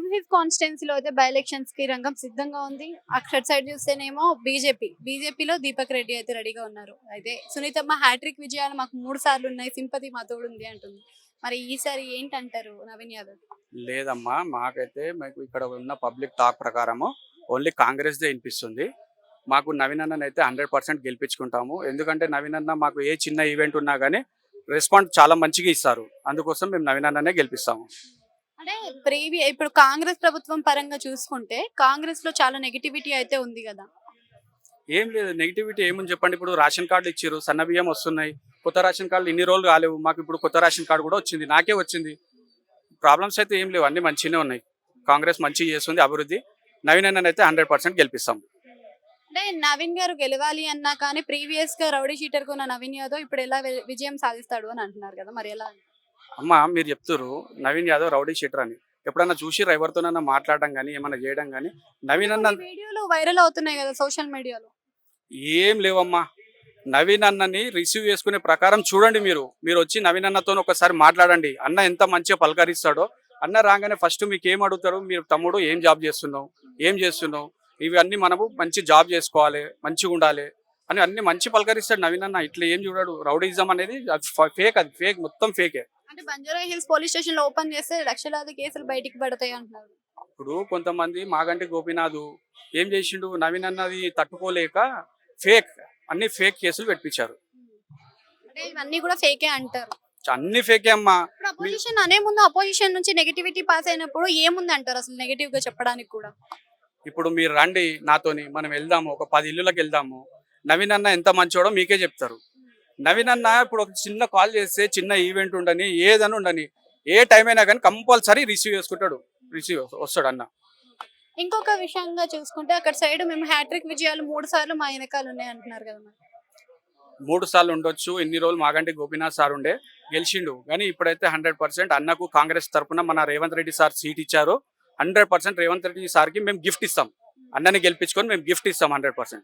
జూబ్లీహిల్స్ కాన్స్టిట్యున్సీలో అయితే by elections కి రంగం సిద్ధంగా ఉంది. అక్కడ సైడ్ చూస్తేనేమో బీజేపీలో దీపక్ రెడ్డి అయితే రెడీగా ఉన్నారు. అయితే సునీతమ్మ హ్యాట్రిక్ విజయాలు మాకు 3 సార్లు ఉన్నాయి, సింపతి మా తోడు ఉంది అంటుంది. మరి ఈసారి ఏంటంటారు నవీన్ యాదవ్? లేదమ్మా, మాకైతే మాకు ఇక్కడ ఉన్న పబ్లిక్ టాక్ ప్రకారము ఓన్లీ కాంగ్రెస్దే వినిపిస్తుంది. మాకు నవీన్ అన్నని అయితే 100% గెలిపించుకుంటాము. ఎందుకంటే నవీన్ అన్న మాకు ఏ చిన్న ఈవెంట్ ఉన్నా కానీ రెస్పాన్స్ చాలా మంచిగా ఇస్తారు. అందుకోసం మేము నవీన్ అన్ననే గెలిపిస్తాము. అంటే ఇప్పుడు కాంగ్రెస్ ప్రభుత్వం పరంగా చూసుకుంటే కాంగ్రెస్ లో చాలా నెగిటివిటీ అయితే ఉంది కదా. ఏం లేదు, నెగిటివిటీ ఏముంది చెప్పండి. ఇప్పుడు రేషన్ కార్డులు ఇచ్చారు, సన్న బియ్యం వస్తున్నాయి. కొత్త రేషన్ కార్డులు ఇన్ని రోజులు కాలేవు, మాకు ఇప్పుడు కొత్త రేషన్ కార్డు కూడా వచ్చింది, నాకే వచ్చింది. ప్రాబ్లమ్స్ అయితే ఏం లేవు, అన్ని మంచిగానే ఉన్నాయి. కాంగ్రెస్ మంచిగా చేస్తుంది అభివృద్ధి. నవీన్ అన్నని అయితే 100% గెలిపిస్తాం. అంటే నవీన్ గారు గెలవాలి అన్నా కానీ ప్రీవియస్ గా రౌడీ షీటర్ గా ఉన్న నవీన్ యాదవ్ ఇప్పుడు ఎలా విజయం సాధిస్తాడు అని అంటున్నారు కదా, మరి ఎలా? అమ్మ, మీరు చెప్తారు నవీన్ యాదవ్ రౌడీ షీటర్ అని. ఎప్పుడన్నా చూసి ఎవరితోనన్నా మాట్లాడడం కానీ ఏమన్నా చేయడం కానీ నవీన్ అన్న వీడియోలు వైరల్ అవుతున్నాయి కదా సోషల్ మీడియాలో. ఏం లేవమ్మా. నవీన్ అన్నని రిసీవ్ చేసుకునే ప్రకారం చూడండి. మీరు వచ్చి నవీన్ అన్నతో ఒకసారి మాట్లాడండి. అన్న ఎంత మంచిగా పలకరిస్తాడో. అన్న రాగానే ఫస్ట్ మీకు ఏం అడుగుతారు, మీరు తమ్ముడు ఏం జాబ్ చేస్తున్నావు, ఇవన్నీ మనము మంచి జాబ్ చేసుకోవాలి, మంచిగా ఉండాలి అని అన్ని మంచి పలకరిస్తాడు నవీన్ అన్న. ఇట్లా ఏం చూడాడు. రౌడీజం అనేది అది ఫేక్, మొత్తం ఫేకే. అంటే బంజారా హిల్స్ పోలీస్ స్టేషన్ లో ఓపెన్ చేస్తే లక్షలాది కేసులు బయటికి పడతాయి అంటున్నారు. ఇప్పుడు కొంతమంది మాగంటి గోపీనాథ్ ఏం చేసిండు, నవీన్ అన్నది తట్టుకోలేక అన్ని ఫేక్ కేసులు పెట్టించారు. అంటే ఇవన్నీ కూడా ఫేకే అంటారు. అన్ని ఫేకే అమ్మా. అపోజిషన్ అనే ముందు అపోజిషన్ నుంచి నెగటివిటీ పాస్ అయినప్పుడు ఏముంది అంటారు అసలు నెగటివ్ గా చెప్పడానికి కూడా? ఇప్పుడు మీరు రండి నాతోని, మనం వెళ్దాము, ఒక 10 ఇల్లులకు వెళ్దాము. నవీన్ అన్న ఎంత మంచోడో మీకే చెప్తారు. నవీన్ అన్న ఇప్పుడు ఒక చిన్న కాల్ చేస్తే, చిన్న ఈవెంట్ ఉండని ఏదని ఉండని ఏ టైం అయినా కానీ కంపల్సరీ రిసీవ్ వస్తాడు అన్న. ఇంకొక విషయంగా చూసుకుంటే అక్కడ సైడ్ మేము హ్యాట్రిక్ విజయాలు 3 సార్లు మా వెనకాల ఉన్నాయి అంటున్నారు కదా. 3 సార్లు ఉండొచ్చు. ఎన్ని రోజులు మాగంటి గోపీనాథ్ సార్ ఉండే గెలిచిండు, కానీ ఇప్పుడైతే 100% అన్నకు కాంగ్రెస్ తరఫున మన రేవంత్ రెడ్డి సార్ సీట్ ఇచ్చారు. 100% రేవంత్ రెడ్డి సార్కి మేము గిఫ్ట్ ఇస్తాం. అన్నని గెలిపించుకొని మేము గిఫ్ట్ ఇస్తాం 100%.